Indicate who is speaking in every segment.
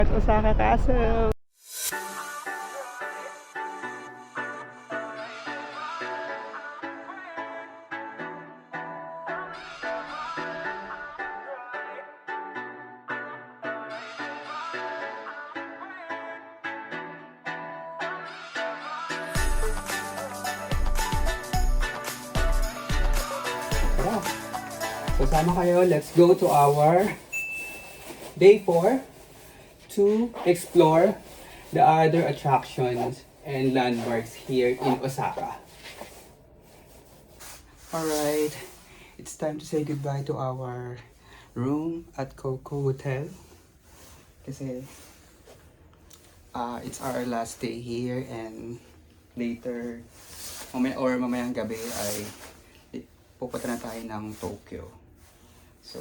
Speaker 1: At Osaka Castle.
Speaker 2: So sama kayo, let's go to our day 4 to explore the other attractions and landmarks here in Osaka. Alright, it's time to say goodbye to our room at Coco Hotel. Kasi it's our last day here and later, mamayang gabi ay pupunta na tayo ng Tokyo. So,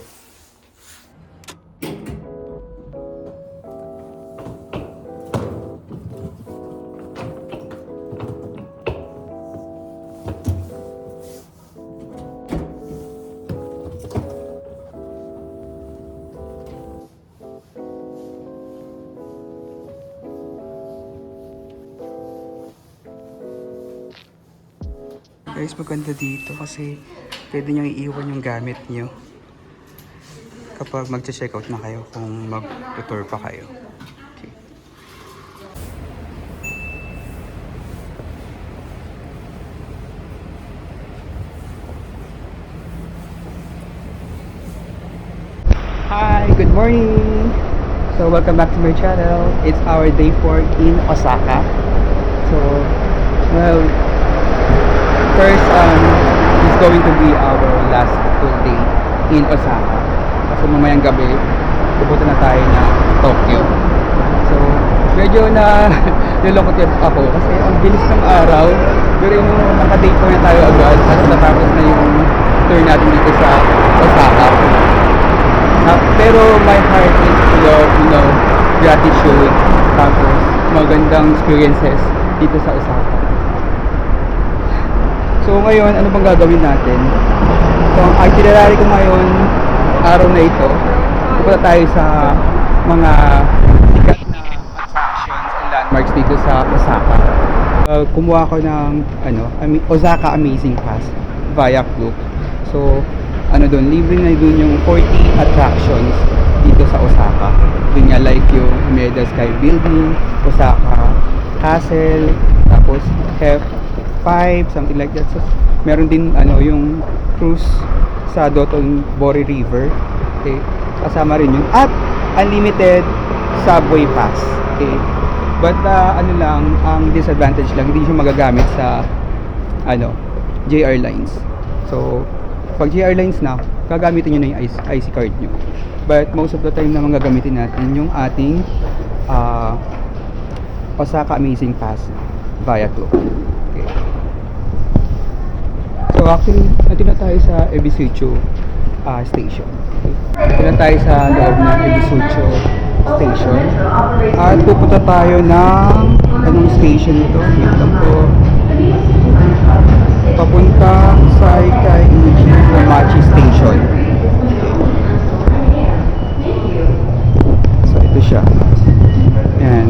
Speaker 2: guys, maganda dito kasi pwede nyo iiwan yung gamit nyo kapag mag-check out na kayo kung mag-tour pa kayo. Okay. Hi, good morning! So welcome back to my channel. It's our day 4 in Osaka. So, well, first, is going to be our last full day in Osaka. Kasi mamayang gabi, pupunta na tayo na Tokyo. So, medyo nilulungkot ako kasi ang bilis ng araw. Pero yung naka-day 4 na tayo agad at natapos na yung tour natin dito sa Osaka. Pero my heart is full of, gratitude. Tapos, magandang experiences dito sa Osaka. So ngayon, ano bang gagawin natin? So ang itinerary ko ngayon, araw na ito, pupunta tayo sa mga sikat na attractions and landmarks dito sa Osaka. Kumuha ko ng Osaka Amazing Pass via Klook. So libre na doon yung 40 attractions dito sa Osaka. Doon nga like yung Umeda Sky Building, Osaka Castle, tapos F5, something like that. So, meron din yung cruise sa Dotonbori River. Okay. Kasama rin yun. At unlimited subway pass. Okay. But ang disadvantage lang, hindi siya magagamit sa JR Lines. So, pag JR Lines na, gagamitin nyo na yung IC card nyo. But most of the time naman gagamitin natin yung ating Osaka Amazing Pass via Klook. Okay. So actually, nandito na tayo sa Ebisucho station. Okay. Nandito na tayo sa loob ng Ebisucho station. At pupunta tayo ng anong station ito? Wait lang po. Papunta sa Saikai Uji Station. So ito siya. Yan.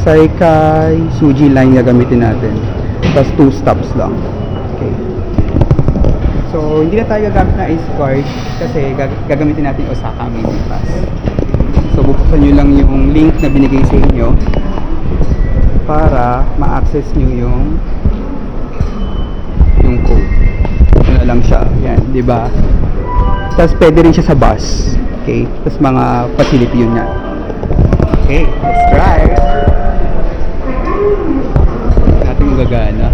Speaker 2: Saikai Suji line gagamitin natin. Tapos 2 stops lang. Okay. So, hindi na tayo gagamit na IC card kasi gagamitin natin Osaka Amazing Pass. So, bubuksan nyo lang yung link na binigay sa inyo para ma-access nyo yung code. Ito na lang siya. Yan, di ba? Tapos, pwede rin siya sa bus. Okay? Tapos, mga facility yun yan. Okay, let's drive. Natin magagana.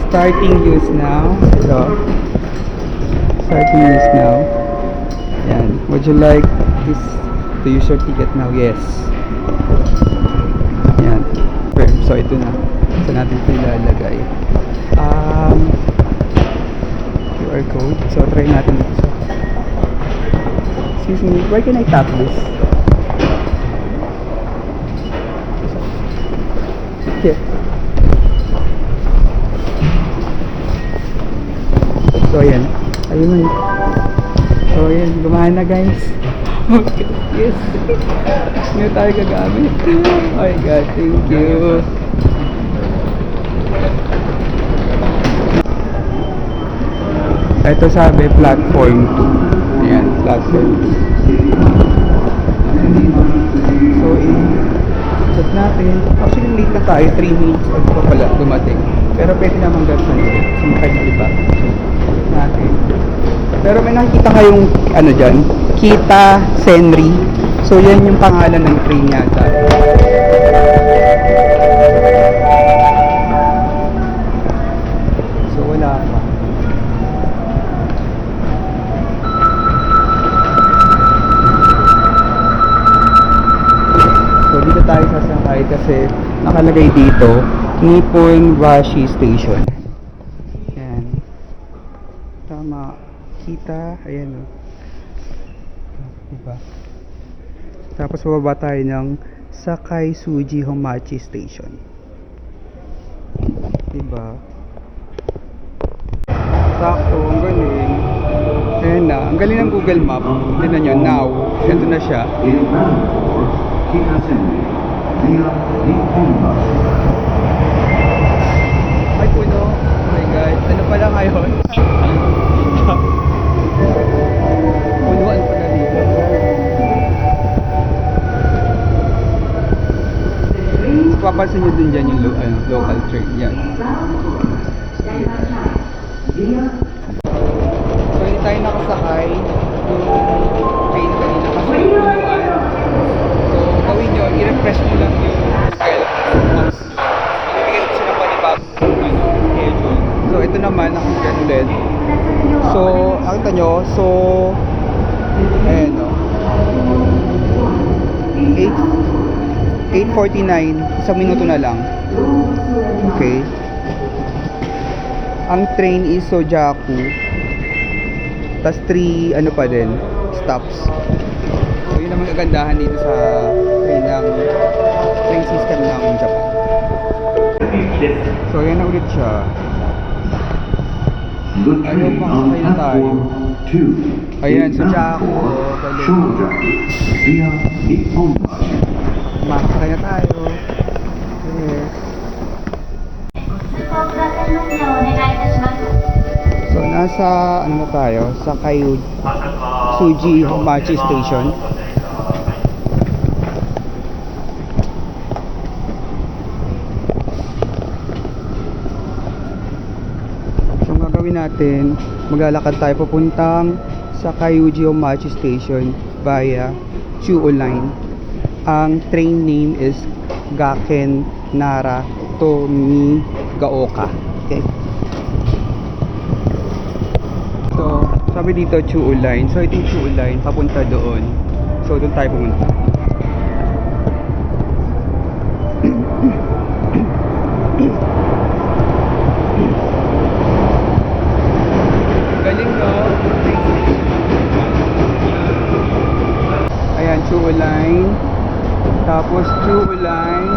Speaker 2: Starting use now. So, starting use now. Yan. Would you like this to use your ticket now? Yes. Yan. So, ito na. Saan natin ito ilalagay? QR code. So, try natin dito sa... Excuse me, where can I tap this? Here. So, ayan. Ayun. So, ayan. Gumana, guys. Yes. Hindi tayo gagamit. Oh my God, thank you. Ito sabi, platform 2. Ayan, platform 2. So, i-check natin. Actually, late na tayo. 3 minutes ago pa pala dumating. Pero pwede naman gano'n ulit. Sumakay na iba. Natin. Pero may nakikita kayong, ano dyan, Kita Senri. So, yan yung pangalan ng train yata. So, wala pa. So, dito tayo sasakay kasi nakalagay dito, Nippon Washi Station. Ayan. Tama. Kita. Ayan o. Diba? Tapos bababa tayo ng Sakai Suji Homachi Station. Diba? Sakto. Ang galing. Ayan na. Ang galing ng Google Map. Tignan nyo. Now. Ito na siya. Ay puno. Oh my God. Ano pala ngayon? Punuan pala dito. Papansin nyo din dyan yung local train. Yan. So hindi tayo nakasakay yung train kanina kasi punuan. So gawin nyo, i-refresh nyo lang yung Google Maps. Ibigay ko sila pa ni Bob schedule. So ito naman, nakasyan ulit. So, nakita nyo, so ayan o 8:49, isang minuto na lang. Okay. Ang train is Sojaku. Tas 3 ano pa din, stops. So yun ang kagandahan dito sa train system ng Japan. So yan na ulit siya. Ayun, makasakay na tayo. Ayan, Sojaku. Makasakay na tayo. Yes. So nasa ano na tayo? Sa Suji Homachi Station. So ang gagawin natin, maglalakad tayo papuntang sa Kaiuji Homachi Station via Chuo Line. Ang train name is Gaken Nara Tomigaoka. Okay. So, sabi dito Chuo Line. So, ito yung Chuo Line papunta doon. So, doon tayo pumunta. Galing, no? Ayan, Chuo Line. Tapos Chuo Line.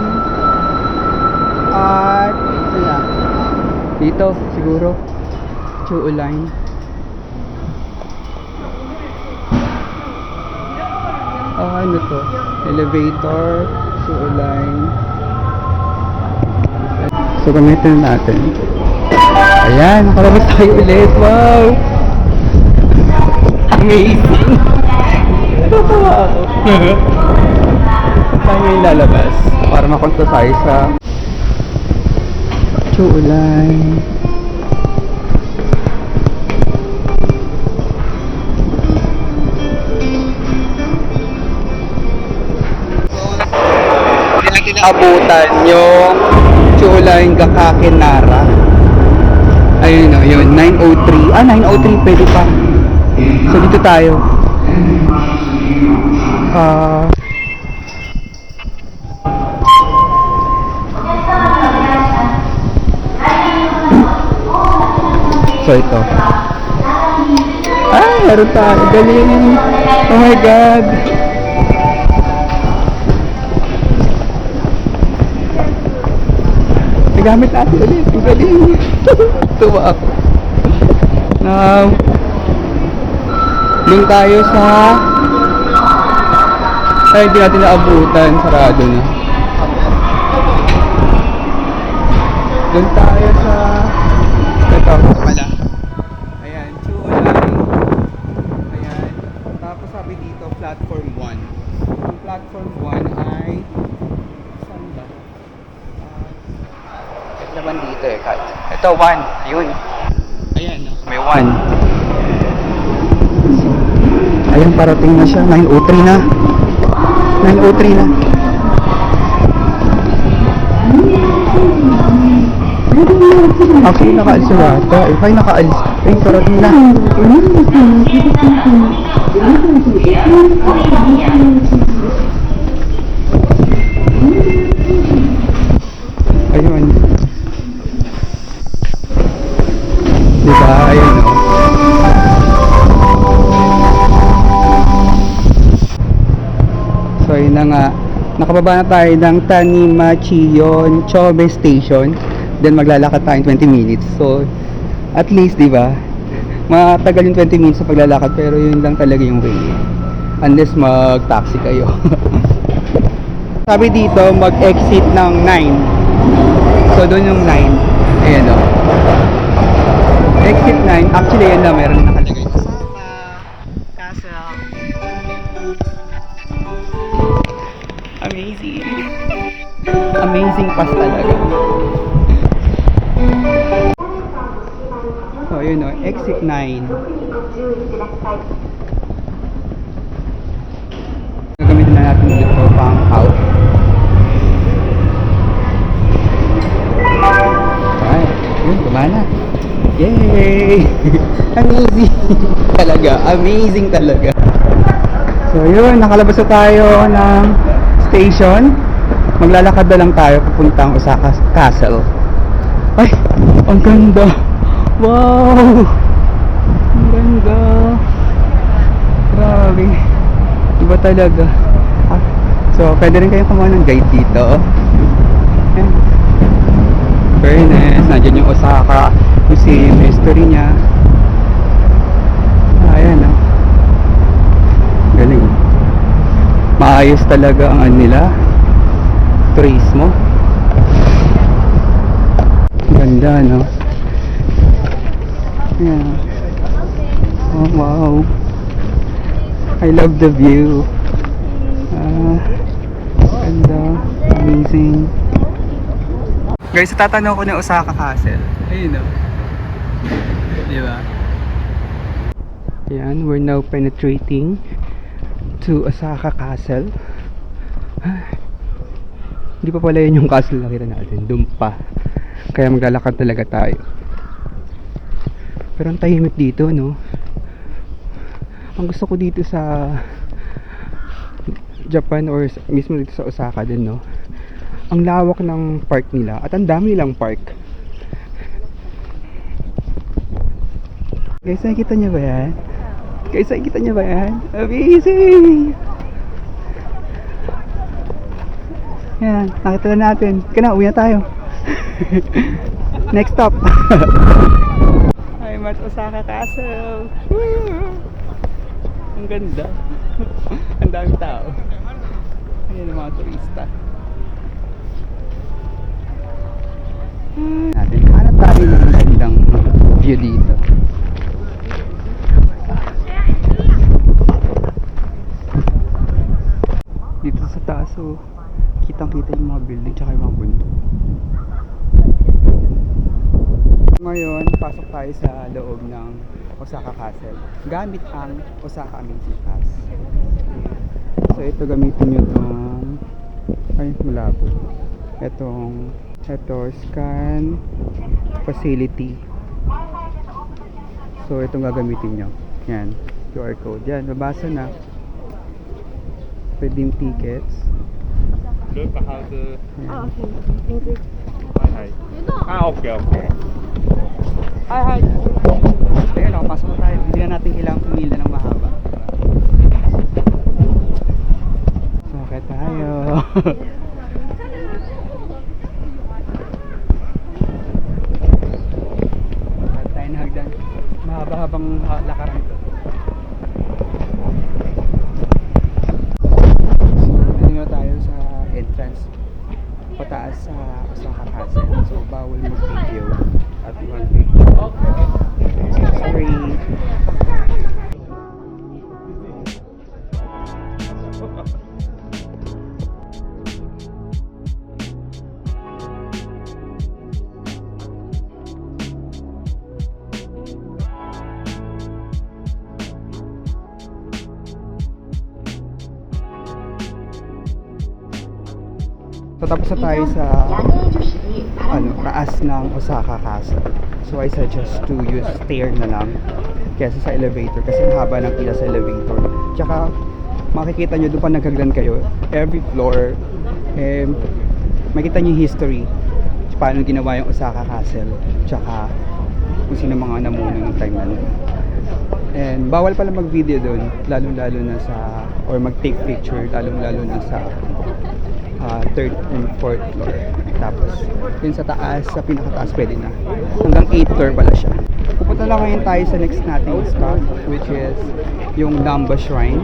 Speaker 2: At saan? Dito siguro. Chuo Line. Ano to? Elevator, Chuo Line. So gamitin natin. Ayan, nakalabas tayo ulit. Wow! Amazing! Tatawa ako. Saan tayo lalabas? Para makonto tayo sa Chuo Line. Hindi natin naabutan yung Chuo Line Gakaken Nara. Ayun o, yun, 9:03. 9:03 pwede pa. So dito tayo. So ito. Meron tayo. Galing. Oh my God. Nagamit natin ulit. Ang galing. Tuwa ako. Now, doon tayo sa Ay, hindi natin naabutan. Sarado na. Doon tayo sa... Ito pala. Ayan, 209. Ayan. Tapos sabi dito, platform 1. Ang platform 1 ay... Saan ba? Ito naman dito eh, Kat. Ito, 1. Ayun. Ayan, no? May 1. Ayan, parating na siya. 9:03 na. 9:03 na. Okay, nakaalis yung rata. Okay, nakaalis. Ay, parating na. Ayun. Diba? Ayun, no? So, yun na nga. Nakababa na tayo ng Tanimachiyon Chobe Station. Then, maglalakad tayo 20 minutes. So, at least, di ba? Matagal yung 20 minutes sa paglalakad. Pero yun lang talaga yung way. Unless mag-taxi kayo. Sabi dito, mag-exit ng 9. So, doon yung 9. Ayan o. Exit 9. Actually, yan na. Meron na nakalagay. Osaka Castle. Amazing. Amazing pass talaga. So, yun o. Exit 9. Gagamitin na natin dito pang out. Ay, yun, gumana. Yay! Amazing! Talaga, amazing talaga. So yun, nakalabas na tayo ng station. Maglalakad na lang tayo papuntang Osaka Castle. Ay, ang ganda! Wow! Ang ganda! Grabe! Iba talaga. So, pwede rin kayong kumuha ng guide dito. Ayan. Fairness, nandiyan yung Osaka Museum, history niya. Ayan o. Galing. Maayos talaga ang ano nila. Turismo. Ganda, no? Ayan. Oh, wow. I love the view. Ganda. Amazing. Guys, tatanong ko ng Osaka Castle. Ayun o. Diba? Ayan, we're now penetrating to Osaka Castle. Hindi pa pala yun yung castle na nakita natin. Doon pa. Kaya maglalakad talaga tayo. Pero ang tahimik dito, no? Ang gusto ko dito sa Japan or mismo dito sa Osaka din, no? Ang lawak ng park nila at ang dami nilang park. Guys, nakikita niyo ba yan? Guys, nakikita niyo ba yan? Amazing! Yan, nakita na natin. Kaya na, uwi na tayo. Next stop. I'm at Osaka Castle. Ang ganda. Ang daming tao. Ayan ang mga turista. Natin, hanap tayo ng magandang view dito. Dito sa taas, so kitang-kita yung mga building tsaka yung mga bundok. Ngayon, pasok tayo sa loob ng Osaka Castle gamit ang Osaka Amazing Pass. So ito, gamitin nyo itong ay, malabo. Ito, scan facility. So itong gagamitin nyo. Yan, QR code. Yan, babasa na. Redeem tickets.
Speaker 1: Look how the...
Speaker 3: Ah, okay. Thank you.
Speaker 1: Hi. Ah, okay, okay.
Speaker 2: Hi. Ayun, nakapasok na tayo. Hindi na natin kailangan pumila ng mahaba. Sakit tayo. Bakit tayo nahagdan? Mahaba-habang lakaran ito. So, sa Osaka Castle. So, bawal mag-video at mag-video. So, sorry. So, tapos na tayo sa taas ng Osaka Castle. So I suggest to use stair na lang kaysa sa elevator kasi ang haba ng pila sa elevator. Tsaka makikita nyo doon pa naghagdan kayo, every floor makita nyo yung history paano ginawa yung Osaka Castle, tsaka kung sino mga namuno ng time na nun. And bawal pala mag video doon, lalong lalo na sa, or mag take picture, lalong lalo na sa third and fourth floor. Tapos yun sa taas, sa pinakataas pwede na, hanggang 8th floor pala siya. Pupunta lang ngayon tayo sa next nating stop, which is yung Namba Shrine.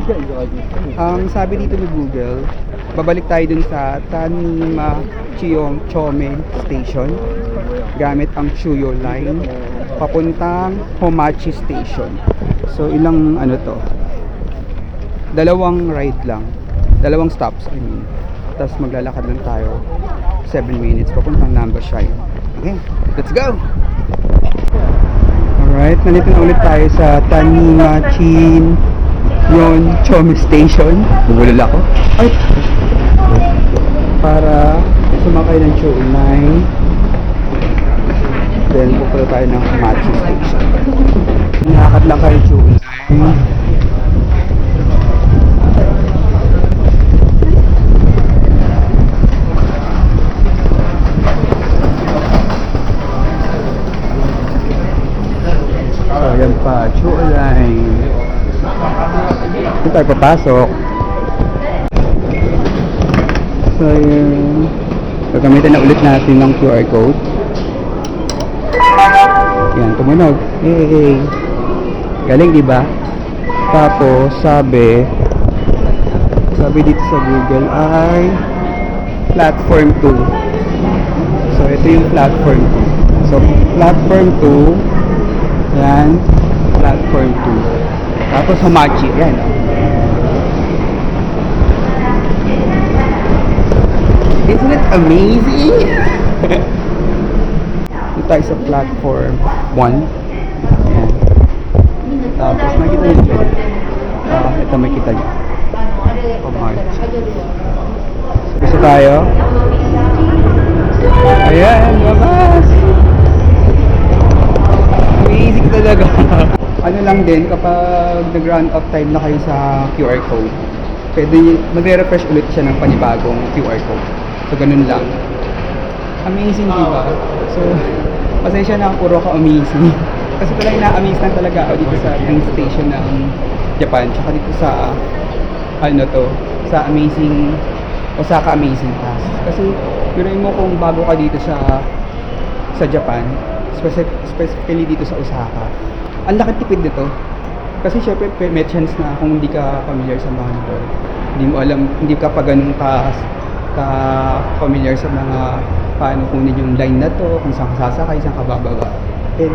Speaker 2: Sabi dito ni Google, babalik tayo dun sa Tanima Chome Station gamit ang Chuyo Line papuntang Homachi Station. So ilang dalawang ride lang, dalawang stops I mean. Tapos maglalakad lang tayo 7 minutes papuntang Namba Shrine. Okay, let's go! Alright, nandito na ulit tayo sa Tanima Chome Station. Bumulol ako. Ay! Para sumakay ng Chuyo Line. Then pupunta tayo ng Homachi Station. Nakakad lang kayo Chuyo Line. Ayan pa, Chuyo Line. Doon tayo papasok. So yun, gagamitin na ulit natin ng QR code. Yan, tumunog. Hey! Galing diba? Tapos sabi dito sa Google ay platform 2. So ito yung platform 2. So platform 2. Yan, platform 2. Tapos Homachi, yan. Isn't it amazing? Dito tayo sa platform 1. Yan. Tapos nakita nyo dyan. Ito makita nyo. Homachi. So, gusto tayo. Ayan, labas! Amazing talaga. Ano lang din, kapag nag-run out time na kayo sa QR code, pwede magre-refresh ulit siya ng panibagong QR code. So, ganun lang. Amazing, diba? So, pasensya na puro ka amazing. Kasi talagang na-amaze lang talaga ako dito sa train station ng Japan. Tsaka dito sa, sa amazing, Osaka Amazing Pass. Kasi, yun mo kung bago ka dito sa Japan, specifically dito sa Osaka, ang laki tipid nito kasi syempre may chance na kung hindi ka familiar sa mga nito, hindi mo alam, hindi ka pa ganun ka familiar sa mga paano kunin yung line na to, kung saan ka sasakay, saan ka bababa, di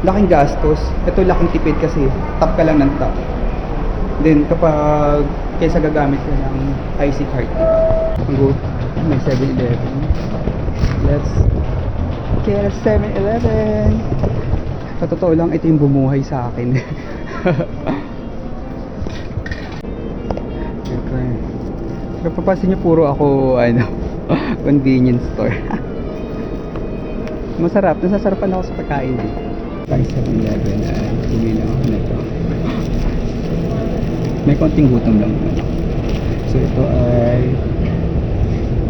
Speaker 2: laking gastos. Ito laking tipid kasi tap ka lang ng tap. Then kapag kaysa gagamit ka ng IC card, go may 7-Eleven, let's get a 7-Eleven. Sa totoo lang, ito yung bumuhay sa akin. Okay. Kapapasin nyo, puro ako convenience store. Masarap, nasasarapan ako sa pagkain eh. Tayo 7-Eleven ay bumili ako nito. May konting gutom lang. So ito ay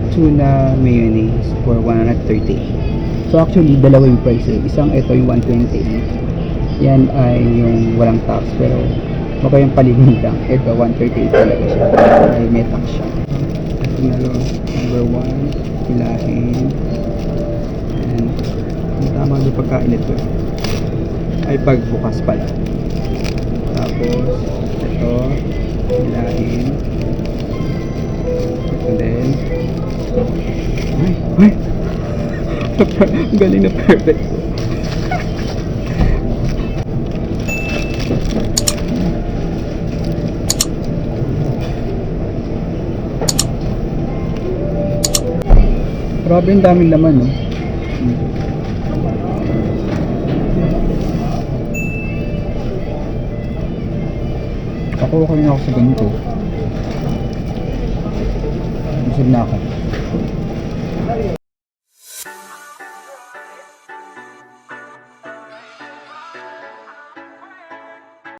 Speaker 2: tuna mayonnaise for 130. So actually, dalawa yung price eh. Isang ito yung 120. Yan ay yung walang tax. Pero baka yung paligid lang. Ito, 138 talaga siya. Ay may tax siya. Ito na lang. Number 1. Hilahin. And ang tama yung pagkain ito ay pagbukas pala. Tapos ito. Hilahin. And then ay Uy! Ang galing na perfect. Grabe yung daming laman, no? Pakuha ko rin ako sa ganito. Busog na ako.